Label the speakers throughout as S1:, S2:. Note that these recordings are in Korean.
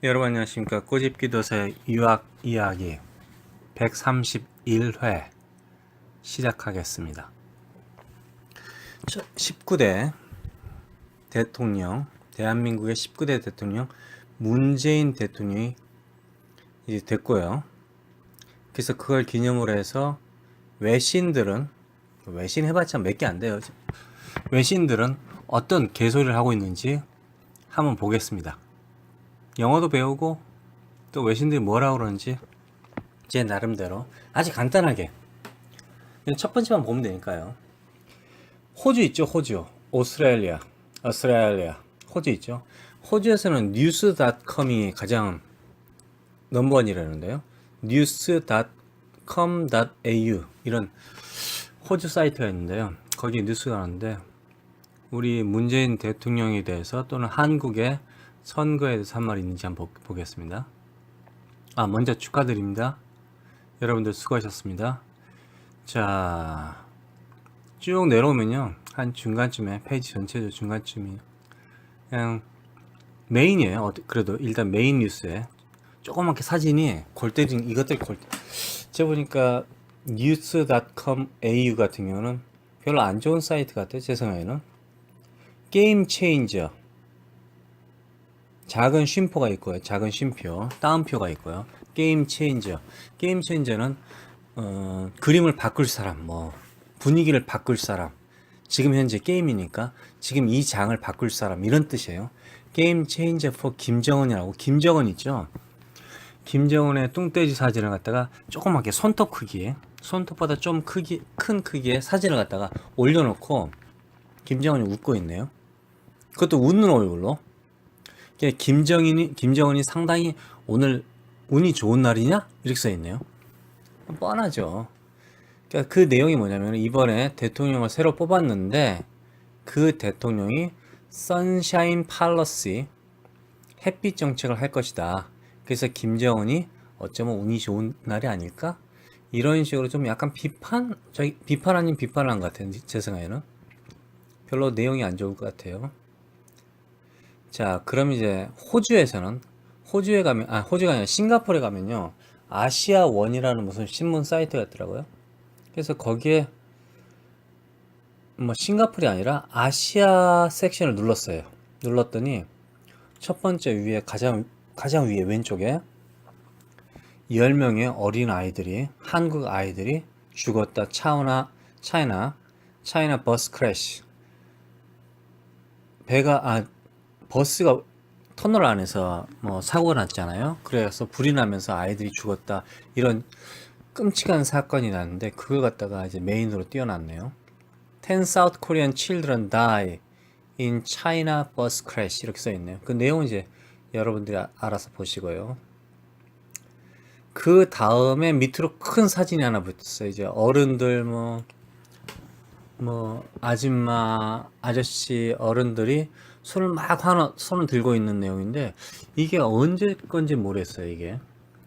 S1: 여러분 안녕하십니까. 꼬집기도서의 유학 이야기 131회 시작하겠습니다. 19대 대통령, 대한민국의 19대 대통령 문재인 대통령이 이제 됐고요. 그래서 그걸 기념으로 해서 외신 해봤자 몇 개 안 돼요. 외신들은 어떤 개소리를 하고 있는지 한번 보겠습니다. 영어도 배우고 또 외신들이 뭐라고 그러는지 제 나름대로 아주 간단하게 첫 번째만 보면 되니까요. 호주 있죠. 호주, 오스트레일리아, 호주 있죠. 호주에서는 news.com이 가장 넘버원이라는데요. news.com.au 이런 호주 사이트가 있는데요. 거기 뉴스가 나오는데 우리 문재인 대통령에 대해서 또는 한국의 선거에 대해서 한 말 있는지 한번 보겠습니다. 먼저 축하드립니다. 여러분들 수고하셨습니다. 자, 쭉 내려오면요. 한 중간쯤에, 페이지 전체적 중간쯤이 그냥 메인이에요. 그래도 일단 메인 뉴스에 조그맣게 사진이 제가 보니까 news.com au 같은 경우는 별로 안 좋은 사이트 같아요. 제 생각에는. 게임 체인저. 작은 쉼표가 있고요. 작은 쉼표, 따옴표가 있고요. 게임 체인저. 게임 체인저는 그림을 바꿀 사람, 분위기를 바꿀 사람. 지금 현재 게임이니까 지금 이 장을 바꿀 사람 이런 뜻이에요. 게임 체인저 for 김정은이라고. 김정은 있죠. 김정은의 뚱돼지 사진을 갖다가 조그맣게 손톱 크기에, 손톱보다 좀 큰 크기의 사진을 갖다가 올려놓고 김정은이 웃고 있네요. 그것도 웃는 얼굴로. 김정은이 상당히 오늘 운이 좋은 날이냐? 이렇게 써 있네요. 뻔하죠. 그러니까 그 내용이 뭐냐면 이번에 대통령을 새로 뽑았는데 그 대통령이 선샤인 팔러시 햇빛 정책을 할 것이다. 그래서 김정은이 어쩌면 운이 좋은 날이 아닐까? 이런 식으로 좀 약간 비판 아닌 비판을 한 것 같아요. 제 생각에는. 별로 내용이 안 좋을 것 같아요. 자, 그럼 이제 호주가 아니라 싱가포르에 가면요. 아시아원이라는 무슨 신문 사이트가 있더라고요. 그래서 거기에 싱가포르이 아니라 아시아 섹션을 눌렀어요. 눌렀더니 첫 번째 위에 가장 위에 왼쪽에 10명의 어린 아이들이, 한국 아이들이 죽었다. 차이나 버스 크래시. 버스가 터널 안에서 사고가 났잖아요. 그래서 불이 나면서 아이들이 죽었다. 이런 끔찍한 사건이 났는데 그걸 갖다가 이제 메인으로 띄워놨네요. 10 South Korean children die in China bus crash 이렇게 써있네요. 그 내용은 이제 여러분들이 알아서 보시고요. 그 다음에 밑으로 큰 사진이 하나 붙었어요. 이제 어른들 아줌마, 아저씨, 어른들이 손을 들고 있는 내용인데 이게 언제 건지 모르겠어요. 이게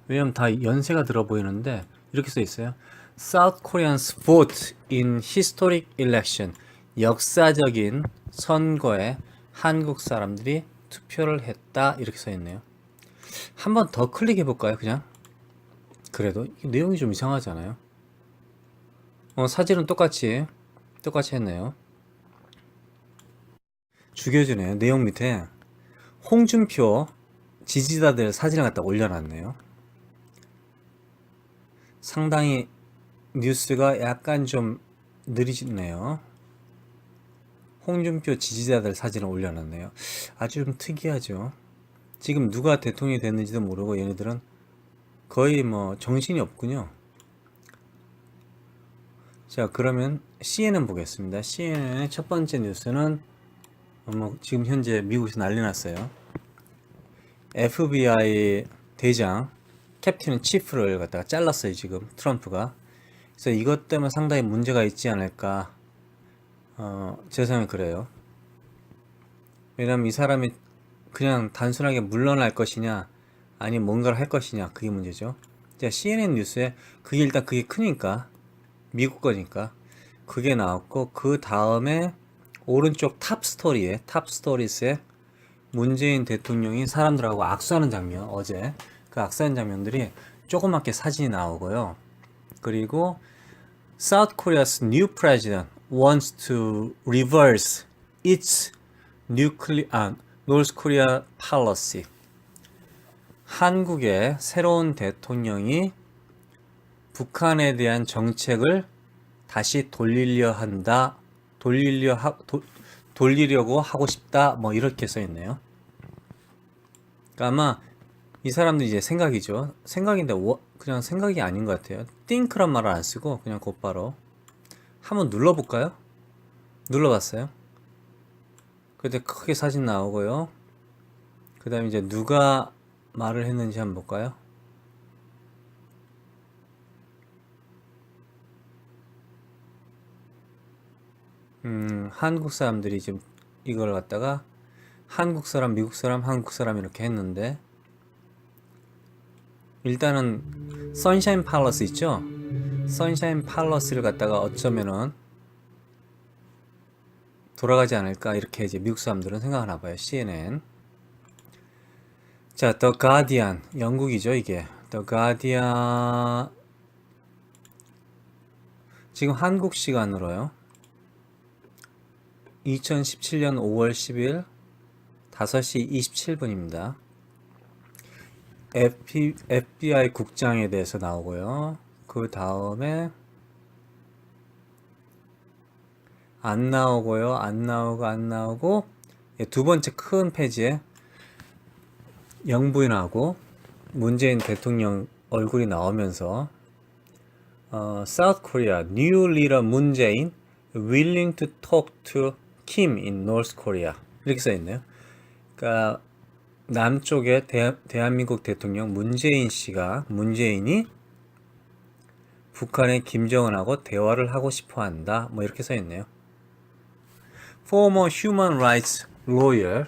S1: 왜냐면 다 연세가 들어 보이는데 이렇게 써 있어요. South Koreans vote in historic election. 역사적인 선거에 한국 사람들이 투표를 했다. 이렇게 써 있네요. 한번 더 클릭해 볼까요? 그냥 그래도 내용이 좀 이상하잖아요. 사진은 똑같이 했네요. 죽여주네요. 내용 밑에 홍준표 지지자들 사진을 갖다 올려놨네요. 상당히 뉴스가 약간 좀 느리네요. 홍준표 지지자들 사진을 올려놨네요. 아주 좀 특이하죠. 지금 누가 대통령이 됐는지도 모르고 얘네들은 거의 정신이 없군요. 자, 그러면 CNN 보겠습니다. CNN의 첫 번째 뉴스는 지금 현재 미국에서 난리 났어요. FBI 대장 캡틴 치프를 갖다가 잘랐어요. 지금 트럼프가. 그래서 이것 때문에 상당히 문제가 있지 않을까. 제 생각은 그래요. 왜냐면 이 사람이 그냥 단순하게 물러날 것이냐 아니면 뭔가를 할 것이냐 그게 문제죠. 자, CNN 뉴스에 그게 크니까 미국 거니까 그게 나왔고 그 다음에 오른쪽 탑스토리스에 문재인 대통령이 사람들하고 악수하는 장면, 어제 그 악수하는 장면들이 조그맣게 사진이 나오고요. 그리고 South Korea's new president wants to reverse its North Korea policy. 한국의 새로운 대통령이 북한에 대한 정책을 다시 돌리려고 하고 싶다. 뭐 이렇게 써 있네요. 그러니까 아마 이 사람들이 이제 생각이죠. 생각인데 그냥 생각이 아닌 것 같아요. think란 말을 안 쓰고 그냥 곧바로 한번 눌러볼까요? 눌러봤어요. 그때 크게 사진 나오고요. 그 다음에 이제 누가 말을 했는지 한번 볼까요? 한국 사람들이 지금 이걸 갖다가 한국 사람, 미국 사람, 한국 사람 이렇게 했는데 일단은 선샤인 팔러스 있죠? 선샤인 팔러스를 갖다가 어쩌면은 돌아가지 않을까 이렇게 이제 미국 사람들은 생각하나 봐요. CNN. 자, The Guardian 영국이죠 이게. The Guardian 지금 한국 시간으로요. 2017년 5월 10일 5시 27분입니다. FBI 국장에 대해서 나오고요. 그 다음에 안 나오고요. 안 나오고 두 번째 큰 페이지에 영부인하고 문재인 대통령 얼굴이 나오면서 South Korea new leader Moon Jae-in willing to talk to Kim in North Korea 이렇게 써 있네요. 그러니까 남쪽의 대한민국 대통령 문재인이 북한의 김정은하고 대화를 하고 싶어 한다. 뭐 이렇게 써 있네요. Former human rights lawyer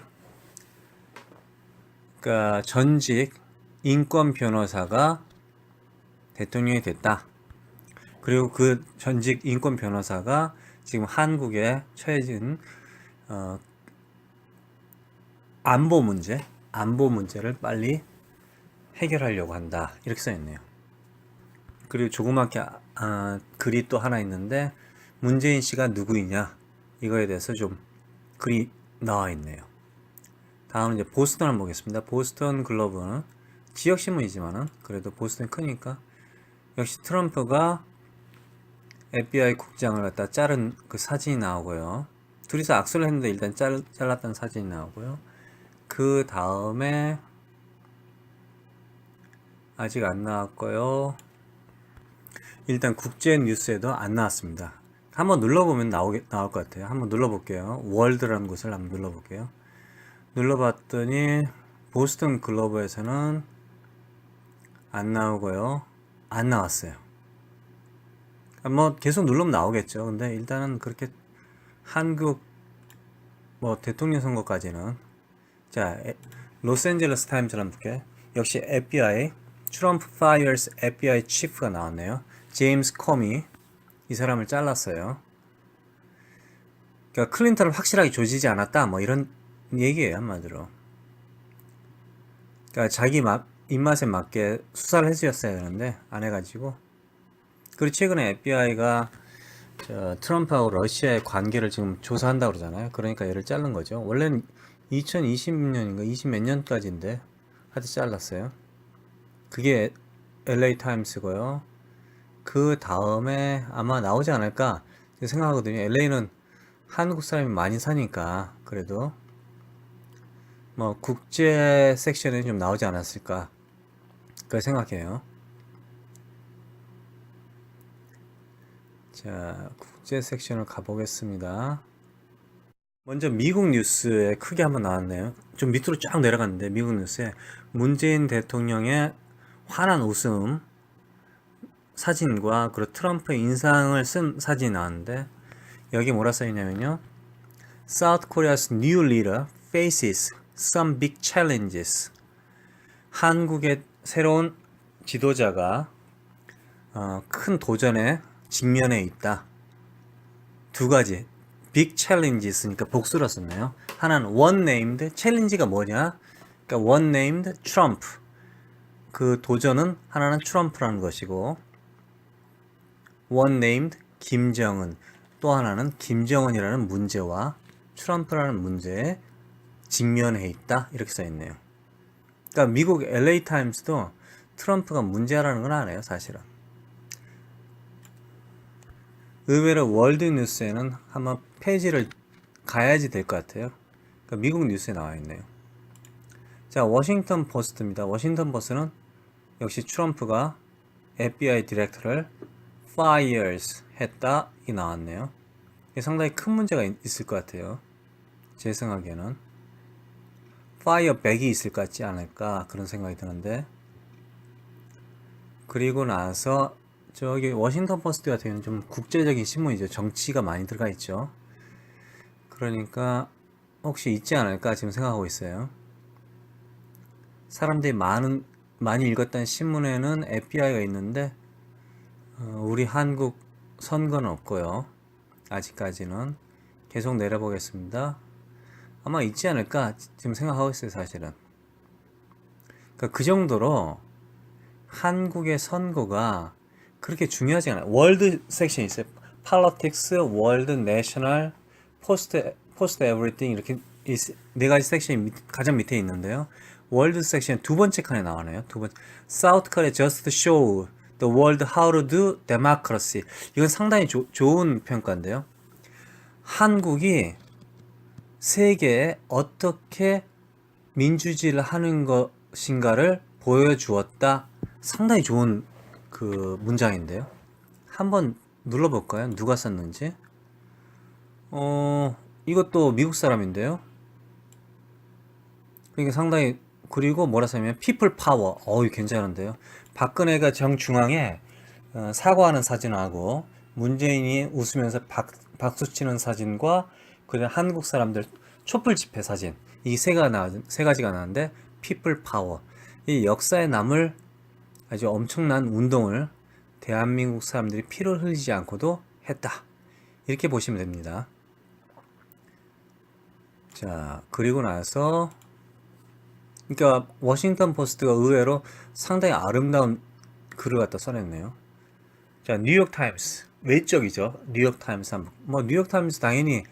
S1: 그러니까 전직 인권 변호사가 대통령이 됐다. 그리고 그 전직 인권 변호사가 지금 한국에 처해진 안보 문제를 빨리 해결하려고 한다. 이렇게 써 있네요. 그리고 조그맣게 글이 또 하나 있는데 문재인 씨가 누구이냐 이거에 대해서 좀 글이 나와 있네요. 다음은 이제 보스턴을 보겠습니다. 보스턴 글로브는 지역신문이지만은 그래도 보스턴이 크니까 역시 트럼프가 FBI 국장을 갖다 자른 그 사진이 나오고요. 둘이서 악수를 했는데 일단 잘랐다는 사진이 나오고요. 그 다음에 아직 안 나왔고요. 일단 국제 뉴스에도 안 나왔습니다. 한번 눌러보면 나올 것 같아요. 한번 눌러볼게요. 월드라는 곳을 한번 눌러볼게요. 눌러봤더니 보스턴 글로벌에서는 안 나오고요. 안 나왔어요. 뭐 계속 누르면 나오겠죠. 근데 일단은 그렇게 한국 뭐 대통령 선거까지는 자 로스앤젤레스 타임즈를 한번 볼게요. 역시 FBI 트럼프 fires FBI chief가 나왔네요. 제임스 커미 이 사람을 잘랐어요. 그러니까 클린턴을 확실하게 조지지 않았다 뭐 이런 얘기예요 한마디로. 그러니까 자기 입맛에 맞게 수사를 해주셨어야 되는데 안 해가지고. 그리고 최근에 FBI가 트럼프하고 러시아의 관계를 지금 조사한다고 그러잖아요. 그러니까 얘를 자른 거죠. 원래는 2020년인가 20 몇 년까지인데 하여튼 잘랐어요. 그게 LA 타임스고요. 그 다음에 아마 나오지 않을까 생각하거든요. LA는 한국 사람이 많이 사니까 그래도 뭐 국제 섹션에 좀 나오지 않았을까 그렇게 생각해요. 자, 국제 섹션을 가보겠습니다. 먼저 미국 뉴스에 크게 한번 나왔네요. 좀 밑으로 쫙 내려갔는데 미국 뉴스에 문재인 대통령의 환한 웃음 사진과 그리고 트럼프의 인상을 쓴 사진이 나왔는데 여기 뭐라 써있냐면요. South Korea's new leader faces some big challenges. 한국의 새로운 지도자가 큰 도전에 직면해 있다. 두 가지 big challenges니까 복수로 썼네요. 하나는 one named 챌린지가 뭐냐? 그러니까 one named Trump. 그 도전은 하나는 트럼프라는 것이고 one named 김정은 또 하나는 김정은이라는 문제와 트럼프라는 문제에 직면해 있다 이렇게 써 있네요. 그러니까 미국 LA 타임스도 트럼프가 문제라는 건 안 해요, 사실은. 의외로 월드 뉴스에는 한번 페이지를 가야지 될 것 같아요. 그러니까 미국 뉴스에 나와 있네요. 자, 워싱턴 포스트입니다. 워싱턴 포스트는 역시 트럼프가 FBI 디렉터를 fires 했다 이 나왔네요. 이게 상당히 큰 문제가 있을 것 같아요. 제 생각에는 fireback이 있을 것 같지 않을까 그런 생각이 드는데, 그리고 나서 저기 워싱턴 포스트 같은 경우는 좀 국제적인 신문이죠. 정치가 많이 들어가 있죠. 그러니까 혹시 있지 않을까 지금 생각하고 있어요. 사람들이 많이 읽었던 신문에는 FBI가 있는데 우리 한국 선거는 없고요. 아직까지는. 계속 내려보겠습니다. 아마 있지 않을까 지금 생각하고 있어요, 사실은. 그러니까 그 정도로 한국의 선거가 그렇게 중요하지 않아요. 월드 섹션이 있어요. Politics, World, National, Post Everything 이렇게 네 가지 섹션이 가장 밑에 있는데요. 월드 섹션 두 번째 칸에 나오네요. 두 번째. South Korea just show the world how to do democracy. 이건 상당히 좋은 평가인데요. 한국이 세계에 어떻게 민주주의를 하는 것인가를 보여주었다. 상당히 좋은 그 문장인데요. 한번 눌러볼까요? 누가 썼는지. 이것도 미국 사람인데요. 그러니까 상당히, 그리고 뭐라 써냐면 people power. 괜찮은데요. 박근혜가 정중앙에 사과하는 사진하고 문재인이 웃으면서 박수치는 사진과 그다음 한국 사람들 촛불 집회 사진, 이 세 가지가 나왔는데 people power. 이 역사에 남을 아주 엄청난 운동을 대한민국 사람들이 피를 흘리지 않고도 했다. 이렇게 보시면 됩니다. 자, 그리고 나서 그러니까 워싱턴 포스트가 의외로 상당히 아름다운 글을 갖다 써냈네요. 자, 뉴욕 타임스. 외적이죠. 뉴욕 타임스 한번. 뭐 뉴욕 타임스 당연히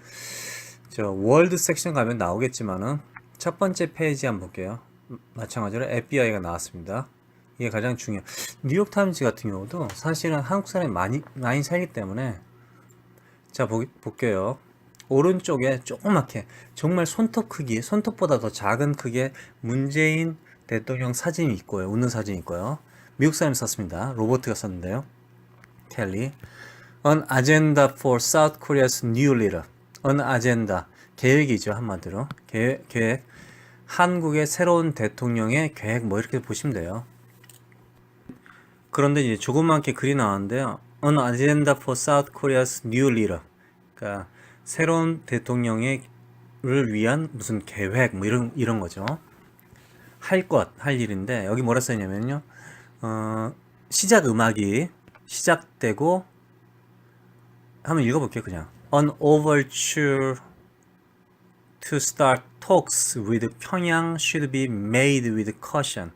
S1: 저 월드 섹션 가면 나오겠지만은 첫 번째 페이지 한번 볼게요. 마찬가지로 FBI가 나왔습니다. 이게 가장 중요해요. 뉴욕 타임즈 같은 경우도 사실은 한국 사람이 많이 살기 때문에, 자, 볼게요. 오른쪽에 조그맣게 정말 손톱 크기, 손톱보다 더 작은 크기의 문재인 대통령 사진이 있고요. 웃는 사진이 있고요. 미국 사람이 썼습니다. 로버트가 썼는데요. 켈리. An agenda for South Korea's new leader. An agenda. 계획이죠, 한마디로. 계획. 한국의 새로운 대통령의 계획, 뭐 이렇게 보시면 돼요. 그런데 이제 조그맣게 글이 나왔는데요. An agenda for South Korea's new leader. 그러니까 새로운 대통령을 위한 무슨 계획, 뭐 이런 거죠. 할 일인데, 여기 뭐라 써있냐면요. 시작 음악이 시작되고, 한번 읽어볼게요, 그냥. An overture to start talks with 평양 should be made with caution.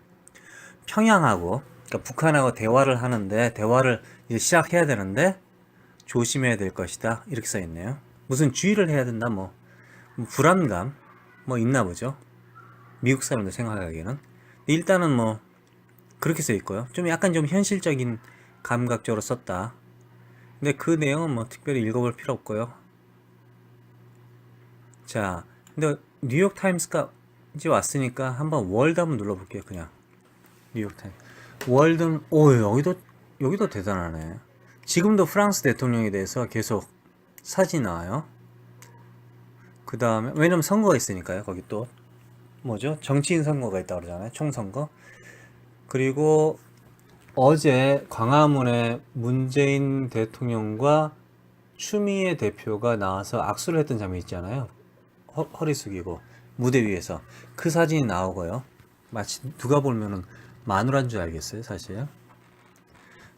S1: 평양하고, 그러니까 북한하고 대화를 하는데, 대화를 이제 시작해야 되는데, 조심해야 될 것이다. 이렇게 써있네요. 무슨 주의를 해야 된다, 뭐 불안감, 뭐 있나 보죠. 미국 사람들 생각하기에는. 일단은 뭐, 그렇게 써있고요. 좀 약간 좀 현실적인 감각적으로 썼다. 근데 그 내용은 뭐 특별히 읽어볼 필요 없고요. 자, 근데 뉴욕 타임스가 이제 왔으니까 한번 월드 한번 눌러볼게요. 그냥 뉴욕 타임스. 월드는 여기도 대단하네. 지금도 프랑스 대통령에 대해서 계속 사진이 나와요. 그 다음에 왜냐면 선거가 있으니까요. 거기 또 뭐죠? 정치인 선거가 있다고 그러잖아요. 총선거. 그리고 어제 광화문에 문재인 대통령과 추미애 대표가 나와서 악수를 했던 장면 있잖아요. 허리 숙이고 무대 위에서 그 사진이 나오고요. 마치 누가 보면은 마누라인 줄 알겠어요, 사실.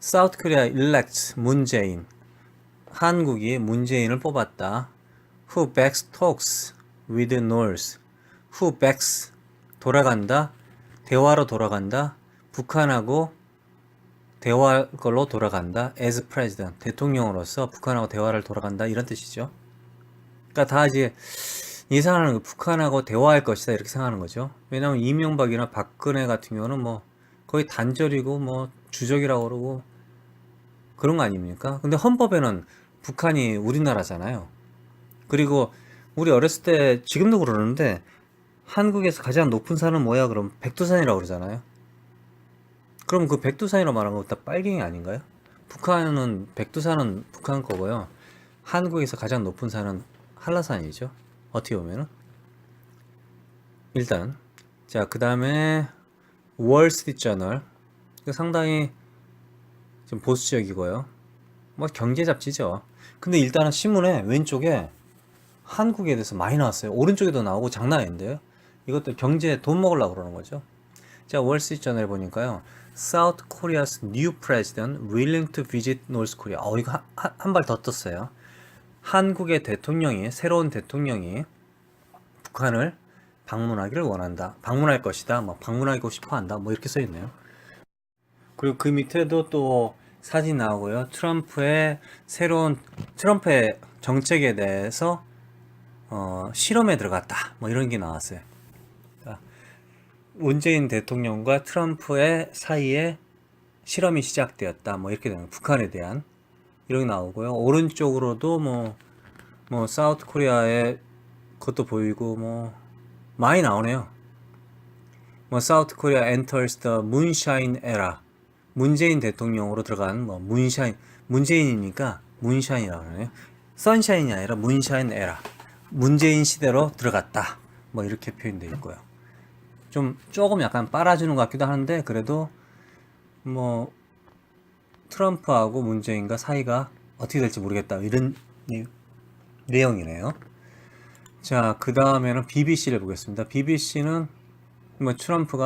S1: South Korea elects 문재인. 한국이 문재인을 뽑았다. Who backs talks with North, who backs 돌아간다, 대화로 돌아간다, 북한하고 대화 걸로 돌아간다, as president 대통령으로서 북한하고 대화를 돌아간다 이런 뜻이죠. 그러니까 다 이제 예상하는 거 북한하고 대화할 것이다 이렇게 생각하는 거죠. 왜냐하면 이명박이나 박근혜 같은 경우는 뭐 거의 단절이고 뭐 주적이라고 그러고 그런 거 아닙니까? 근데 헌법에는 북한이 우리나라잖아요. 그리고 우리 어렸을 때 지금도 그러는데 한국에서 가장 높은 산은 뭐야? 그럼 백두산이라고 그러잖아요. 그럼 그 백두산이라고 말한 거 다 빨갱이 아닌가요? 북한은 백두산은 북한 거고요. 한국에서 가장 높은 산은 한라산이죠. 어떻게 보면은 일단 자 그 다음에 월스트리트저널 상당히 좀 보수적이고요. 뭐 경제 잡지죠. 근데 일단은 신문에 왼쪽에 한국에 대해서 많이 나왔어요. 오른쪽에도 나오고 장난 아닌데요. 이것도 경제 돈 먹으려고 그러는 거죠. 자, 월스트리트저널 보니까요. South Korea's new president willing to visit North Korea. 이거 한 발 더 떴어요. 한국의 대통령이 새로운 대통령이 북한을 방문하기를 원한다. 방문할 것이다. 뭐 방문하고 싶어 한다. 뭐 이렇게 써 있네요. 그리고 그 밑에도 또 사진 나오고요. 트럼프의 정책에 대해서 실험에 들어갔다. 뭐 이런 게 나왔어요. 문재인 대통령과 트럼프의 사이에 실험이 시작되었다. 뭐 이렇게 되는 북한에 대한 이런 게 나오고요. 오른쪽으로도 뭐 사우트 코리아의 것도 보이고 뭐 많이 나오네요. 뭐 사우트 코리아 enters the moonshine era. 문재인 대통령으로 들어간 뭐 문재인이니까 문샤인이라고 그러네요. 선샤인이 아니라 문샤인 에라. 문재인 시대로 들어갔다. 뭐 이렇게 표현되어 있고요. 조금 약간 빨아주는 것 같기도 하는데 그래도 뭐 트럼프하고 문재인과 사이가 어떻게 될지 모르겠다 이런 내용이네요. 자, 그 다음에는 BBC를 보겠습니다. BBC는 뭐 트럼프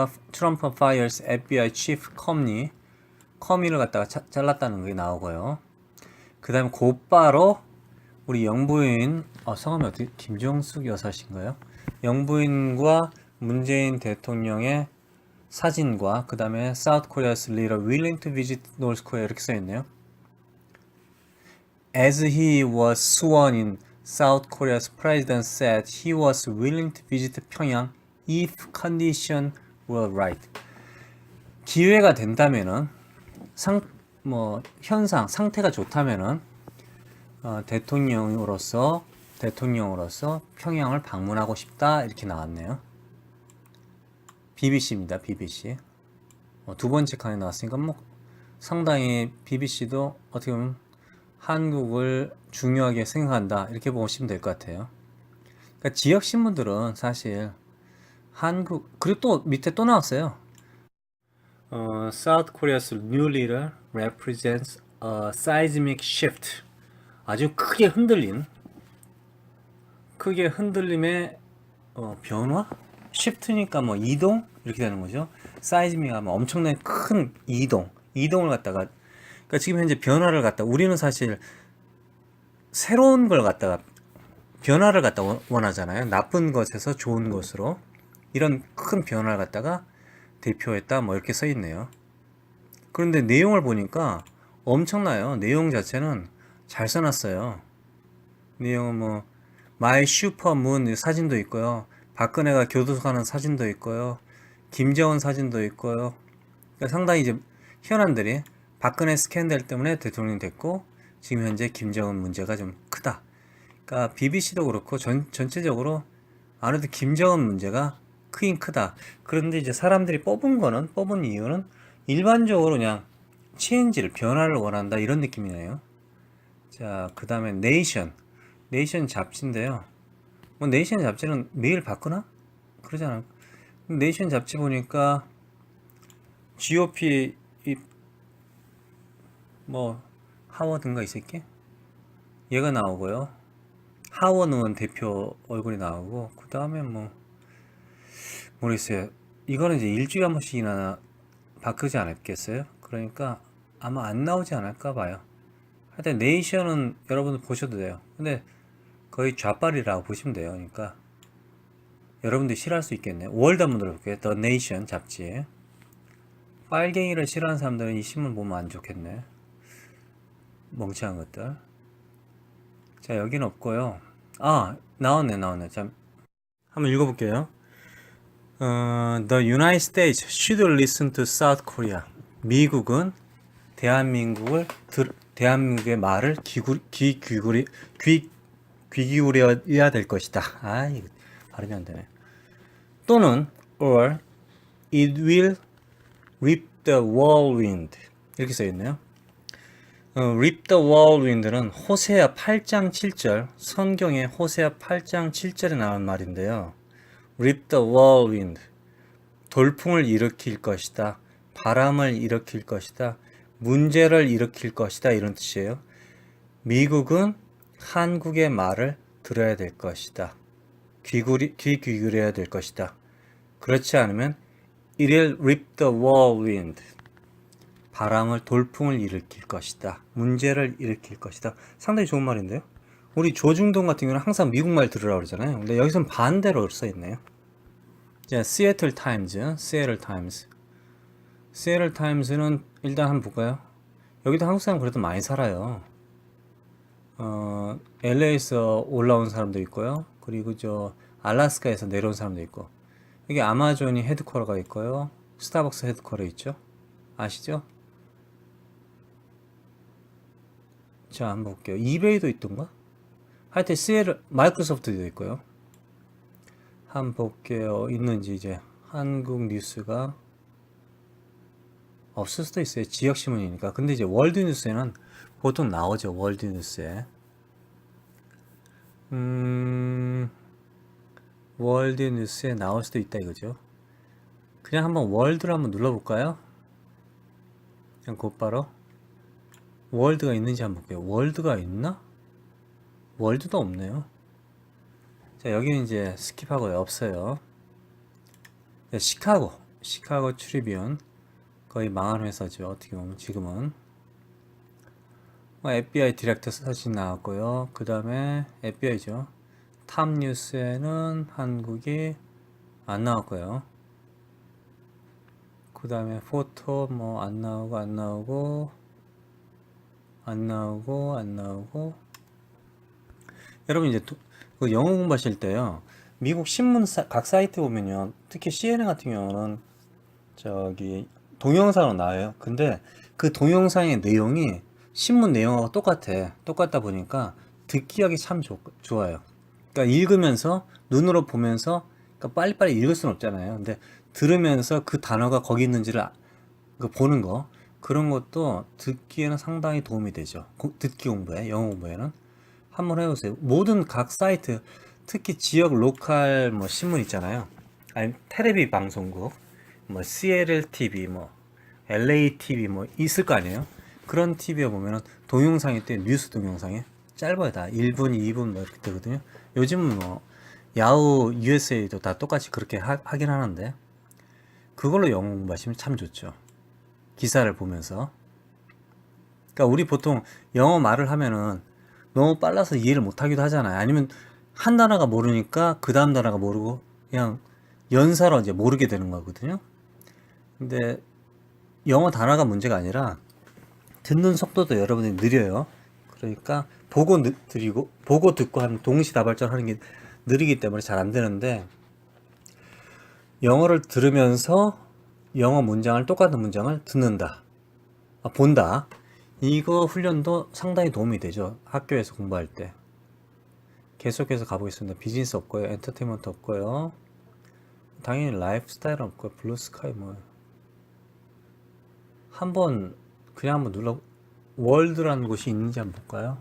S1: fires FBI chief 커미를 갖다가 잘랐다는 게 나오고요. 그 다음에 곧바로 우리 영부인 성함이 어떻게 김정숙 여사신가요? 영부인과 문재인 대통령의 사진과 그 다음에 South Korea's leader willing to visit North Korea 이렇게 써있네요. As he was sworn in, South Korea's president said he was willing to visit Pyongyang if conditions were right. 기회가 된다면은 상태가 좋다면은 대통령으로서 평양을 방문하고 싶다 이렇게 나왔네요. BBC입니다. BBC. 두 번째 칸에 나왔으니까 뭐 상당히 BBC도 어떻게 보면 한국을 중요하게 생각한다 이렇게 보시면 될 것 같아요. 그러니까 지역 신문들은 사실 그리고 또 밑에 또 나왔어요. South Korea's new leader represents a seismic shift. 아주 크게 흔들림의 변화? shift니까 뭐 이동 이렇게 되는 거죠. seismic가 뭐 엄청나게 큰 이동을 갖다가 그러니까 지금 현재 변화를 갖다 우리는 사실 새로운 걸 갖다가 변화를 갖다 원하잖아요. 나쁜 것에서 좋은 것으로 이런 큰 변화를 갖다가 대표했다 뭐 이렇게 써 있네요. 그런데 내용을 보니까 엄청나요. 내용 자체는 잘 써놨어요. 내용은 뭐 마이 슈퍼문 사진도 있고요. 박근혜가 교도소 가는 사진도 있고요. 김정은 사진도 있고요. 그러니까 상당히 이제 현안들이 박근혜 스캔들 때문에 대통령이 됐고 지금 현재 김정은 문제가 좀 크다. 그러니까 BBC도 그렇고 전체적으로 아무래도 김정은 문제가 크긴 크다. 그런데 이제 사람들이 뽑은 이유는 일반적으로 그냥 변화를 원한다 이런 느낌이네요. 자, 그 다음에 네이션 잡지인데요. 뭐 네이션 잡지는 매일 바꾸나? 그러지 않을까? 네이션 잡지 보니까 GOP 뭐 하워든가 이 새끼? 얘가 나오고요. 하원 의원 대표 얼굴이 나오고 그 다음에 뭐 모르겠어요. 이거는 이제 일주일에 한 번씩이나 바꾸지 않았겠어요? 그러니까 아마 안 나오지 않을까 봐요. 하여튼 네이션은 여러분들 보셔도 돼요. 근데 거의 좌빨이라고 보시면 돼요. 그러니까 여러분들이 싫어할 수 있겠네요. 월드 한번 들어볼게요. The Nation 잡지. 빨갱이를 싫어하는 사람들은 이 신문 보면 안 좋겠네. 멍청한 것들. 자, 여기는 없고요. 아, 나왔네. 자, 한번 읽어볼게요. The United States should listen to South Korea. 미국은 대한민국의 말을 귀 기울여야 될 것이다. 아, 이거 발음이 안 되네. 또는 or it will rip the whirlwind. 이렇게 써 있네요. rip the whirlwind는 호세아 8장 7절, 성경에 호세아 8장 7절에 나온 말인데요. rip the whirlwind. 돌풍을 일으킬 것이다. 바람을 일으킬 것이다. 문제를 일으킬 것이다. 이런 뜻이에요. 미국은 한국의 말을 들어야 될 것이다. 귀 기울여야 될 것이다. 그렇지 않으면 it'll rip the whirlwind. 바람을 돌풍을 일으킬 것이다. 문제를 일으킬 것이다. 상당히 좋은 말인데요. 우리 조중동 같은 경우는 항상 미국 말 들으라고 그러잖아요. 근데 여기서는 반대로 써 있네요. 자, 시애틀 타임즈는 일단 한번 볼까요? 여기도 한국 사람 그래도 많이 살아요. LA에서 올라온 사람도 있고요. 그리고 저 알래스카에서 내려온 사람도 있고. 여기 아마존이 헤드쿼터가 있고요. 스타벅스 헤드쿼터 있죠? 아시죠? 자, 한번 볼게요. 이베이도 있던가? 하여튼 마이크로소프트도 있고요. 한번 볼게요. 있는지 이제 한국 뉴스가 없을 수도 있어요. 지역신문이니까. 근데 이제 월드뉴스에는 보통 나오죠. 월드뉴스에. 월드뉴스에 나올 수도 있다 이거죠. 그냥 한번 월드를 한번 눌러볼까요? 그냥 곧바로 월드가 있는지 한번 볼게요. 월드가 있나? 월드도 없네요. 자, 여기는 이제 스킵하고요. 없어요. 자, 시카고 트리뷴. 거의 망한 회사죠. 어떻게 보면 지금은. FBI 디렉터 사진 나왔고요. 그 다음에 FBI죠. 탑뉴스에는 한국이 안 나왔고요. 그 다음에 포토 뭐 안 나오고 여러분 이제 그 영어 공부하실 때요. 미국 신문 각 사이트 보면요. 특히 CNN 같은 경우는 저기 동영상으로 나와요. 근데 그 동영상의 내용이 신문 내용하고 똑같다 보니까 듣기 하기 참 좋아요. 그러니까 읽으면서 눈으로 보면서 그러니까 빨리빨리 읽을 수는 없잖아요. 근데 들으면서 그 단어가 거기 있는지를 보는 거 그런 것도 듣기에는 상당히 도움이 되죠. 듣기 공부에 영어 공부에는 한번 해보세요. 모든 각 사이트 특히 지역 로컬 뭐 신문 있잖아요. 아니 텔레비 방송국 뭐 CLL TV 뭐 LA TV 뭐 있을 거 아니에요. 그런 TV에 보면은 동영상이 때 뉴스 동영상에 짧아요. 다 1분, 2분 뭐 이렇게 되거든요. 요즘은 뭐 야후 USA도 다 똑같이 그렇게 하긴 하는데 그걸로 영어 공부하시면 참 좋죠. 기사를 보면서. 그러니까 우리 보통 영어 말을 하면은 너무 빨라서 이해를 못 하기도 하잖아요. 아니면 한 단어가 모르니까 그 다음 단어가 모르고 그냥 연사로 이제 모르게 되는 거거든요. 근데 영어 단어가 문제가 아니라 듣는 속도도 여러분이 느려요. 그러니까 보고 듣고 하는 동시다발적 하는 게 느리기 때문에 잘 안 되는데 영어를 들으면서 영어 문장을 똑같은 문장을 듣는다. 본다. 이거 훈련도 상당히 도움이 되죠. 학교에서 공부할 때. 계속해서 가보겠습니다. 비즈니스 없고요. 엔터테인먼트 없고요. 당연히 라이프스타일 없고요. 블루스카이 뭐. 그냥 한번 월드라는 곳이 있는지 한번 볼까요?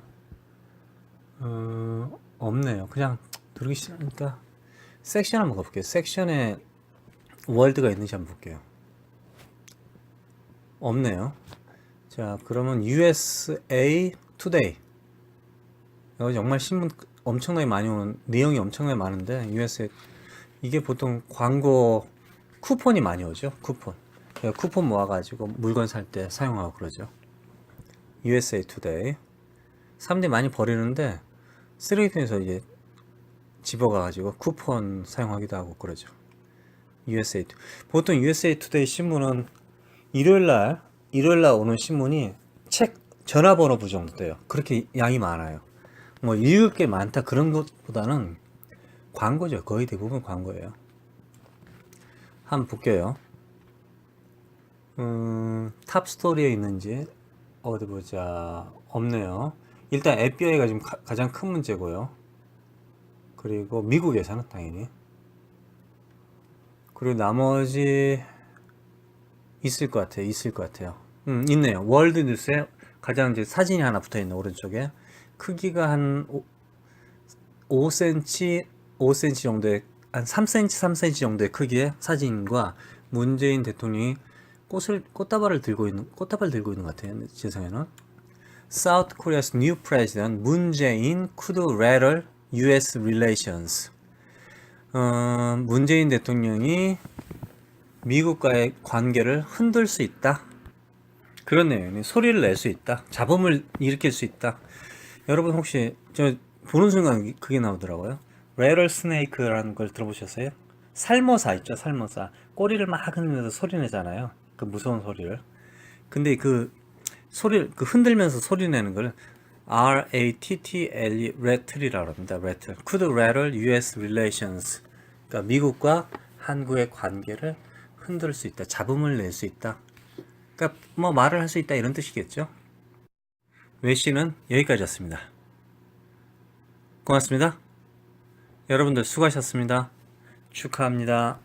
S1: 없네요. 그냥 누르기 싫으니까 섹션 한번 가볼게요. 섹션에 월드가 있는지 한번 볼게요. 없네요. 자, 그러면 USA Today. 여기 정말 신문 엄청나게 많이 오는, 내용이 엄청나게 많은데, USA, 이게 보통 광고, 쿠폰이 많이 오죠? 쿠폰 모아가지고 물건 살 때 사용하고 그러죠. USA Today. 사람들이 많이 버리는데, 쓰레기통에서 이제 집어가가지고 쿠폰 사용하기도 하고 그러죠. USA 보통 USA 투데이 신문은 일요일날 오는 신문이 책 전화번호부 정도 돼요. 그렇게 양이 많아요. 뭐 읽을 게 많다 그런 것보다는 광고죠. 거의 대부분 광고예요. 한번 볼게요. 탑 스토리에 있는지 어디 보자. 없네요. 일단 FBI가 지금 가장 큰 문제고요. 그리고 미국에서는 당연히. 그리고 나머지 있을 것 같아요. 있네요. 월드 뉴스에 가장 이제 사진이 하나 붙어 있는 오른쪽에 크기가 한 5cm 정도의 한 3cm 정도의 크기의 사진과 문재인 대통령이 꽃다발 들고 있는 것 같아요. 제 생각에는 South Korea's new president Moon Jae-in could rattle U.S. relations. 문재인 대통령이 미국과의 관계를 흔들 수 있다. 그런 내용이 소리를 낼 수 있다. 잡음을 일으킬 수 있다. 여러분 혹시 저 보는 순간 그게 나오더라고요. 레럴스네이크라는 걸 들어보셨어요? 살모사 있죠, 살모사. 꼬리를 막 흔들면서 소리 내잖아요. 그 무서운 소리를. 근데 그 소리를 흔들면서 소리 내는 걸 RATTLE, rattle이라고 합니다. rattle. Could rattle U.S. relations. 그러니까 미국과 한국의 관계를 흔들 수 있다. 잡음을 낼 수 있다. 그러니까 뭐 말을 할 수 있다 이런 뜻이겠죠. 외신은 여기까지였습니다. 고맙습니다. 여러분들 수고하셨습니다. 축하합니다.